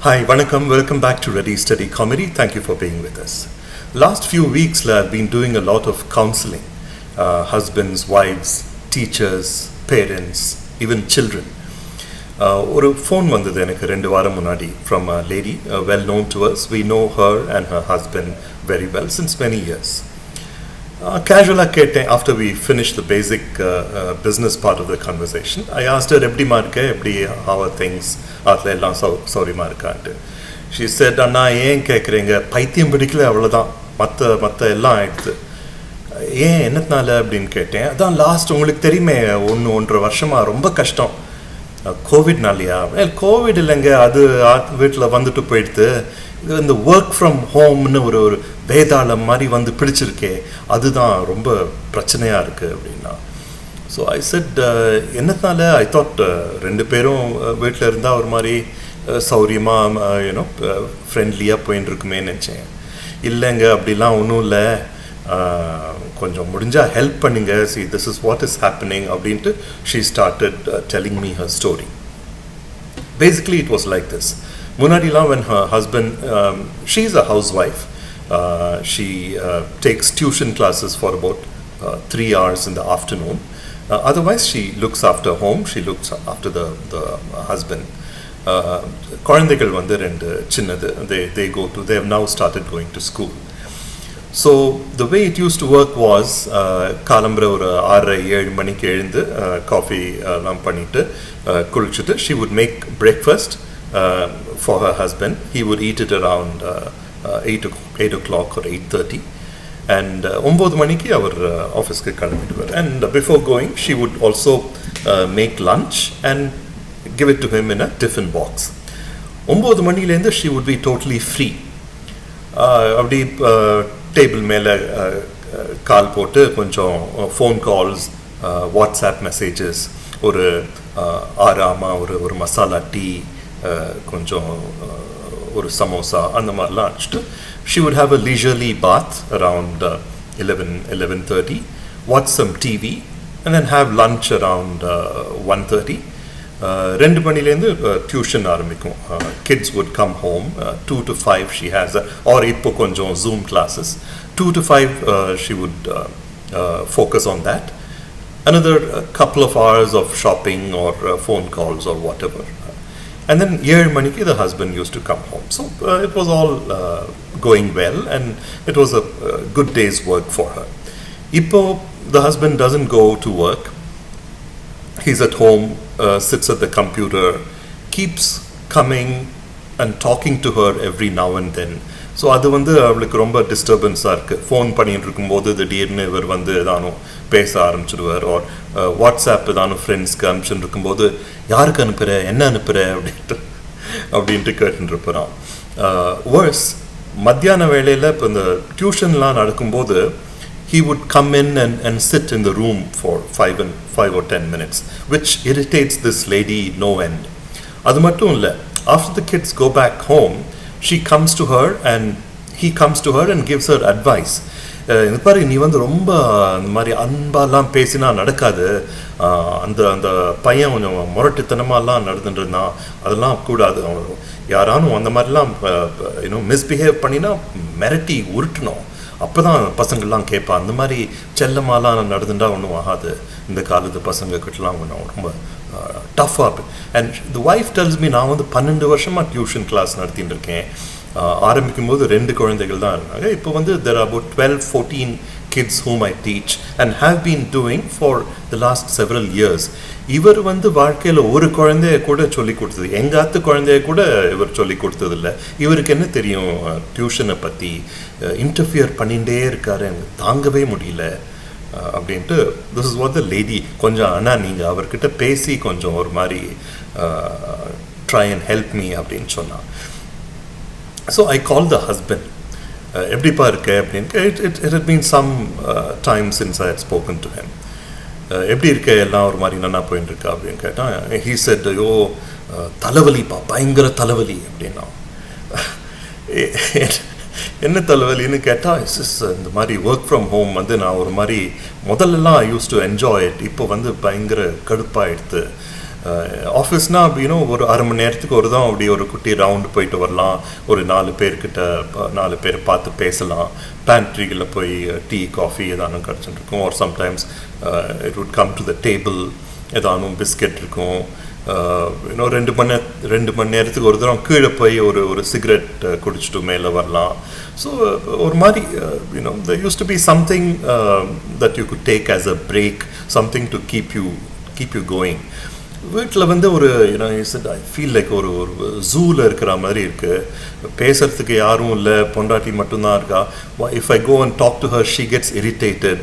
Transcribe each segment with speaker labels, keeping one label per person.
Speaker 1: Hi, Vanakkam. Welcome back to Ready Steady Comedy. Thank you for being with us. Last few weeks, I've been doing a lot of counseling. Husbands, wives, teachers, parents, even children. ஒரு phone வந்தது எனக்கு 2 வாரம் முன்னாடி from a lady well known to us. We know her and her husband very well since many years. Casually கேட்டேன் after we finished the basic business part of the conversation. I asked her எப்படிமா இருக்க, எப்படி how are things, அதில் எல்லாம் சௌரியமாக இருக்கான்ட்டு. She said, அண்ணா ஏன் கேட்குறீங்க, பைத்தியம் பிடிக்கல அவ்வளோதான், மற்ற எல்லாம் ஆயிடுது. ஏன் என்னத்தினால அப்படின்னு கேட்டேன். அதான் லாஸ்ட் உங்களுக்கு தெரியுமே 1.5 வருஷமாக ரொம்ப கஷ்டம், கோவிட்னாலையா? கோவிட் இல்லைங்க, அது வீட்டில் வந்துட்டு போயிடுது. இது இந்த ஒர்க் ஃப்ரம் ஹோம்னு ஒரு வேதாளம் மாதிரி வந்து பிடிச்சிருக்கே, அதுதான் ரொம்ப பிரச்சனையாக இருக்குது அப்படின்னா. ஸோ ஐ செட் என்னத்தினால, ஐ தாட் 2 பேரும் வீட்டில் இருந்தால் ஒரு மாதிரி சௌரியமாக யூனோ ஃப்ரெண்ட்லியாக போயின்னு இருக்குமே நினச்சேன். இல்லைங்க அப்படிலாம் ஒன்றும் இல்லை, கொஞ்சம் முடிஞ்சால் ஹெல்ப் பண்ணுங்க, see this is what is happening அப்படின்ட்டு she started telling me her story. Basically it was like this. முன்னாடிலாம் when her husband, she's a housewife, she takes tuition classes for about 3 hours in the afternoon. Otherwise she looks after home, she looks after the husband. குழந்தைகள் வந்து 2 சின்னது, they have now started going to school. So the way it used to work was காலம்பரை ஒரு 6-7 மணிக்கு எழுந்து coffee எல்லாம் பண்ணிட்டு குளிச்சுட்டு she would make breakfast for her husband. He would eat it around 8 o'clock or 8:30 and 9 மணிக்கு அவர் ஆஃபீஸ்க்கு கிளம்பிடுவார். And before going she would also make lunch and give it to him in a tiffin box. 9 மணிலேருந்து she would be totally free. அப்படி table மேலே கால் போட்டு கொஞ்சம் phone calls, WhatsApp messages, ஒரு ஆறாமா ஒரு masala tea, கொஞ்சம் ஒரு சமோசா அந்த மாதிரிலாம் அடிச்சுட்டு she would have a leisurely bath around 11:30, watch some TV and then have lunch around 1:30. 2 மணிலேருந்து டியூஷன் ஆரம்பிக்கும். Kids would come home 2 to 5 she has or இப்போ கொஞ்சம் Zoom classes 2 to 5 she would focus on that. Another couple of hours of shopping or phone calls or whatever, and then 7 மணிக்கு the husband used to come home. So it was all going well and it was a good day's work for her. இப்போ the husband doesn't go to work, he's at home, sits at the computer, keeps coming and talking to her every now and then. So அது வந்து அவளுக்கு ரொம்ப டிஸ்டர்பன்ஸாக இருக்குது. Phone பண்ணிட்டு இருக்கும்போது திடீர்னு இவர் வந்து ஏதானும் பேச ஆரம்பிச்சிடுவார். ஒரு வாட்ஸ்அப் ஏதானும் ஃப்ரெண்ட்ஸ்க்கு அனுப்பிச்சுட்டு இருக்கும்போது யாருக்கு அனுப்புகிற, என்ன அனுப்புகிற அப்படின்ட்டு கேட்டுருப்பான். வேர்ஸ் மத்தியான வேளையில் இப்போ இந்த டியூஷன்லாம் நடக்கும்போது he would come in and sit in the room for 5 or 10 minutes, which irritates this lady no end. Adu mattum illa, after the kids go back home, she comes to her and he comes to her and gives her advice. இந்த பாரு, நீ வந்து ரொம்ப இந்த மாதிரி அன்பாலாம் பேசினா நடக்காது, அந்த பையன் கொஞ்சம் முரட்டுத்தனமாலாம் நடந்துட்டு இருந்தான், அதெல்லாம் கூடாது, யாரானும் அந்த மாதிரிலாம் மிஸ்பிஹேவ் பண்ணினா மிரட்டி உருட்டணும், அப்போ தான் பசங்கள்லாம் கேட்பா, அந்த மாதிரி செல்லமாலாம் நடந்துட்டா ஒன்றும் ஆகாது, இந்த காலத்து பசங்கக்கிட்டலாம் ஒன்றும் ரொம்ப டஃப்பாக. அண்ட் தி ஒய்ஃப் டெல்ஸ் மீ, நான் வந்து 12 வருஷமாக டியூஷன் கிளாஸ் நடத்தின்னு இருக்கேன். ஆரம்பிக்கும் போது 2 குழந்தைகள் தான் இருந்தாங்க. இப்போ வந்து there are about 12-14 kids whom I teach and have been doing for the last several years. இவர் வந்து வாழ்க்கையில் ஒரு குழந்தைய கூட சொல்லி கொடுத்தது, எங்காத்து குழந்தைய கூட இவர் சொல்லி கொடுத்ததில்லை. இவருக்கு என்ன தெரியும் டியூஷனை பற்றி, இன்டர்ஃபியர் பண்ணிகிட்டே இருக்காரு, எனக்கு தாங்கவே முடியல அப்படின்ட்டு. This is what the lady. கொஞ்சம் ஆனால் நீங்கள் அவர்கிட்ட பேசி கொஞ்சம் ஒரு மாதிரி ட்ரை அண்ட் ஹெல்ப் மீ அப்படின்னு சொன்னான். So I call the husband. எப்படிப்பா இருக்க அப்படின்னு. It had been some time since I had spoken to him. எப்படி இருக்க, எல்லாம் ஒரு மாதிரி நல்லா போயின்னு இருக்கா அப்படின்னு கேட்டான். he said, ஐயோ தலைவலிப்பா, பயங்கர தலைவலி அப்படின்னா. என்ன தலைவலின்னு கேட்டால், இந்த மாதிரி ஒர்க் ஃப்ரம் ஹோம் வந்து நான் ஒரு மாதிரி முதல்லலாம் ஐ யூஸ் டு என்ஜாய் இட், இப்போ வந்து பயங்கர கடுப்பாகிடுது, ஆஃபீஸ்னால் ஒரு அரை மணி நேரத்துக்கு ஒரு தான் அப்படி ஒரு குட்டி ரவுண்டு போயிட்டு வரலாம், ஒரு 4 பேர்கிட்ட 4 பேர் பார்த்து பேசலாம், பேண்ட்ரிகளில் போய் டீ காஃபி ஏதானும் கிடச்சிட்டு இருக்கும். ஒரு sometimes it would come to the table, ஏதானும் பிஸ்கெட் இருக்கும். இன்னும் 2 மணி நேரத்துக்கு ஒரு தரம் கீழே போய் ஒரு சிகரெட் குடிச்சிட்டு மேலே வரலாம். ஸோ ஒரு மாதிரி there used to be something that you could take as a break, something to keep you going. வீட்டில் ஒரு ஐ ஃபீல் லைக் ஒரு ஜூவில் இருக்கிற மாதிரி இருக்குது. பேசுறதுக்கு யாரும் இல்லை, பொண்டாட்டி மட்டும்தான் இருக்கா. If I go and talk to her she gets irritated.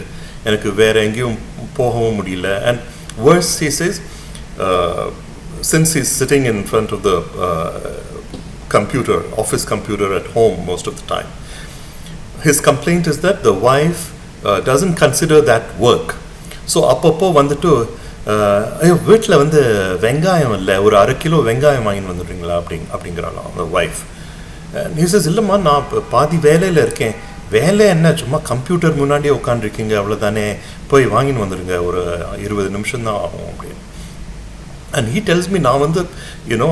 Speaker 1: எனக்கு வேறு எங்கேயும் போகவும் முடியல. And worse, he says, since he's sitting in front of the office computer at home most of the time, his complaint is that the wife doesn't consider that work. So அப்பப்போ வந்துட்டு ஐயோ வீட்டில் வெங்காயம் இல்லை, ஒரு 1/2 கிலோ வெங்காயம் வாங்கின்னு வந்துடுறீங்களா அப்படிங்கிறாளாம் அந்த ஒய்ஃப். he says, இல்லைம்மா நான் பாதி வேலையில் இருக்கேன். வேலை என்ன, சும்மா கம்ப்யூட்டர் முன்னாடியே உட்காந்துருக்கீங்க, அவ்வளோதானே, போய் வாங்கின்னு வந்துடுங்க, ஒரு 20 நிமிஷம் தான் ஆகும் அப்படின்னு. And he tells me, நான்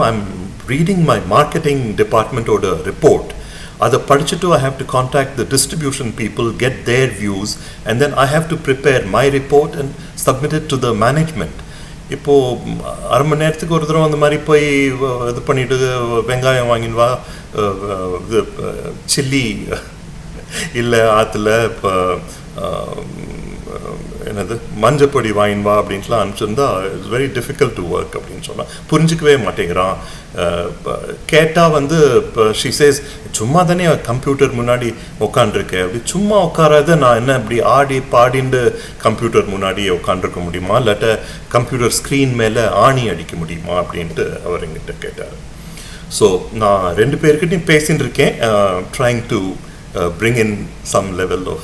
Speaker 1: I'm reading my marketing department ஓட report. அதை படிச்சுட்டு I have to contact the distribution people, get their views, and then I have to prepare my report and submit it to the management. இப்போது அரை மணி நேரத்துக்கு ஒரு தடவை அந்த மாதிரி போய் இது பண்ணிவிட்டு வெங்காயம் வாங்கின்னு வா, இது சில்லி இல்லை ஆற்றுல இப்போ என்னது மஞ்சப்பொடி வாங்கின் வா அப்படின்ட்டுலாம் அனுப்பிச்சிருந்தா it's very difficult to work அப்படின்னு சொன்னால் புரிஞ்சிக்கவே மாட்டேங்கிறான். கேட்டால் இப்போ ஷி சேஸ், சும்மா தானே கம்ப்யூட்டர் முன்னாடி உட்காண்டிருக்கேன், அப்படி சும்மா உட்காராத நான் என்ன இப்படி ஆடி பாடிண்டு கம்ப்யூட்டர் முன்னாடி உட்காண்டிருக்க முடியுமா, இல்லாட்ட கம்ப்யூட்டர் ஸ்க்ரீன் மேலே ஆணி அடிக்க முடியுமா அப்படின்ட்டு அவர் எங்கிட்ட கேட்டார். ஸோ நான் 2 பேர்கிட்டையும் பேசின்னு இருக்கேன், trying to bring in some level of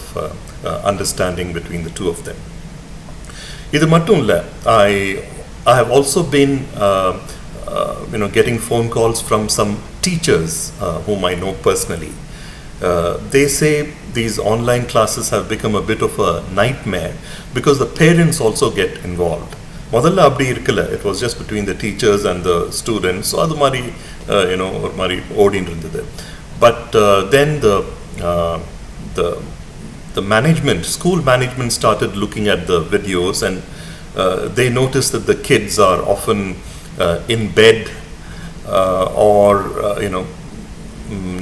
Speaker 1: understanding between the two of them. இது மட்டும் இல்லை, I have also been getting phone calls from some teachers whom I know personally. They say these online classes have become a bit of a nightmare because the parents also get involved. முதல்ல அப்படி இருக்கல, it was just between the teachers and the students. So அது மாதிரி ஒரு மாதிரி ஓடின்னு இருந்தது. But then the management, school management started looking at the videos, and they noticed that the kids are often in bed or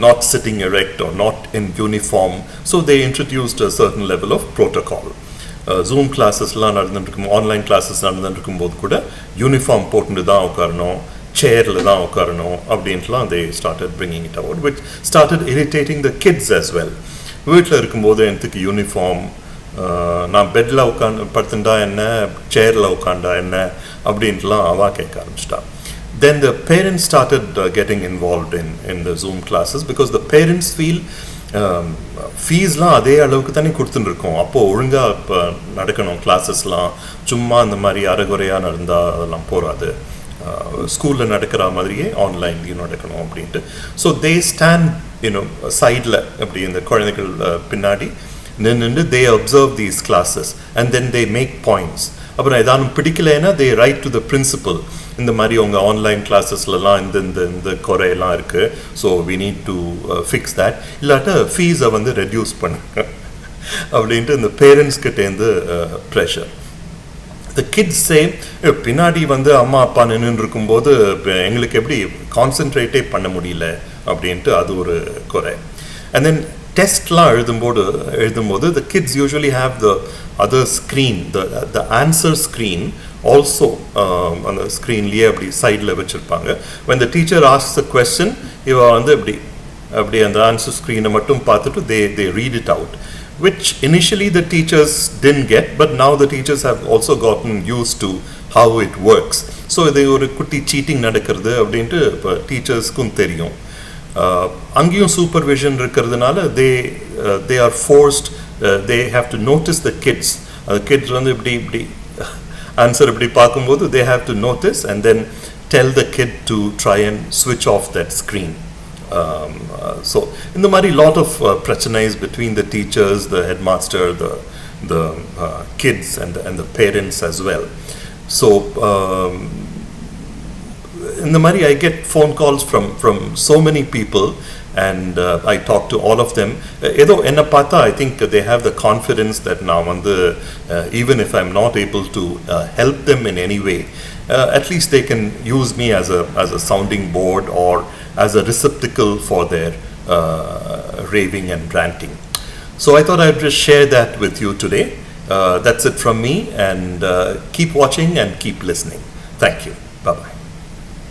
Speaker 1: not sitting erect or not in uniform. So they introduced a certain level of protocol. Zoom classes-லாம் நடந்துட்டுருக்கும், online classes நடந்துட்டுருக்கும்போது கூட uniform போட்டுட்டு தான் உட்காரணும், சேரில் தான் உட்காரணும் அப்படின்ட்டுலாம் they started bringing it out, which started irritating the kids as well. வீட்டில் இருக்கும்போது எனக்கு யூனிஃபார்ம், நான் பெட்டில் படுத்துட்டா என்ன, சேரில் உட்காண்டா என்ன அப்படின்ட்டுலாம் அவா கேட்க ஆரம்பிச்சிட்டா. Then the parents started getting involved in the Zoom classes because the parents feel ஃபீஸ்லாம் அதே அளவுக்கு தானே கொடுத்துட்டு இருக்கோம், அப்போது ஒழுங்காக இப்போ நடக்கணும் கிளாஸஸ்லாம், சும்மா அந்த மாதிரி அரைகுறையாக நடந்தால் அதெல்லாம் போகாது, ஸ்கூலில் நடக்கிற மாதிரியே ஆன்லைன்லேயும் நடக்கணும் அப்படின்ட்டு. ஸோ தே ஸ்டாண்ட் சைடில் அப்படி இந்த குழந்தைகள் பின்னாடி நின்று they observe these classes and then they make points. அப்புறம் ஏதானும் பிடிக்கலைன்னா they write to the principal, இந்த மாதிரி உங்கள் ஆன்லைன் கிளாஸஸ்லாம் இந்த குறையெல்லாம் இருக்குது, so we need to fix that, இல்லாட்ட ஃபீஸை ரெடியூஸ் பண்ணுங்க அப்படின்ட்டு இந்த பேரண்ட்ஸ்கிட்டேருந்து ப்ரெஷர். The kids say, பின்னாடி அம்மா அப்பா நின்று இருக்கும்போது எங்களுக்கு எப்படி கான்சென்ட்ரேட்டே பண்ண முடியல அப்படின்ட்டு அது ஒரு குறை. And then டெஸ்ட்லாம் எழுதும்போது the kids usually have the other screen, the answer screen also அந்த ஸ்க்ரீன்லேயே அப்படி சைடில் வச்சுருப்பாங்க. when the teacher asks a question, இவ அப்படி அந்த ஆன்சர் ஸ்க்ரீனை மட்டும் பார்த்துட்டு they read it out, which initially the teachers didn't get, but now the teachers have also gotten used to how it works. So இது ஒரு குட்டி சீட்டிங் நடக்கிறது அப்படின்ட்டு இப்போ டீச்சர்ஸ்க்கும் தெரியும். அங்கேயும் சூப்பர்விஷன் இருக்கிறதுனால they are forced, they have to notice the kids. அந்த கிட்ஸ் இப்படி ஆன்சர் இப்படி பார்க்கும்போது they have to notice and then tell the kid to try and switch off that screen. So in the mari lot of prachanays between the teachers, the headmaster, the kids and the parents as well. So in the Mari, I get phone calls from so many people, and I talk to all of them. I think they have the confidence that now, even if I'm not able to help them in any way, at least they can use me as a sounding board or as a receptacle for their raving and ranting. So I thought I'd just share that with you today. That's it from me, and keep watching and keep listening. Thank you. Bye-bye.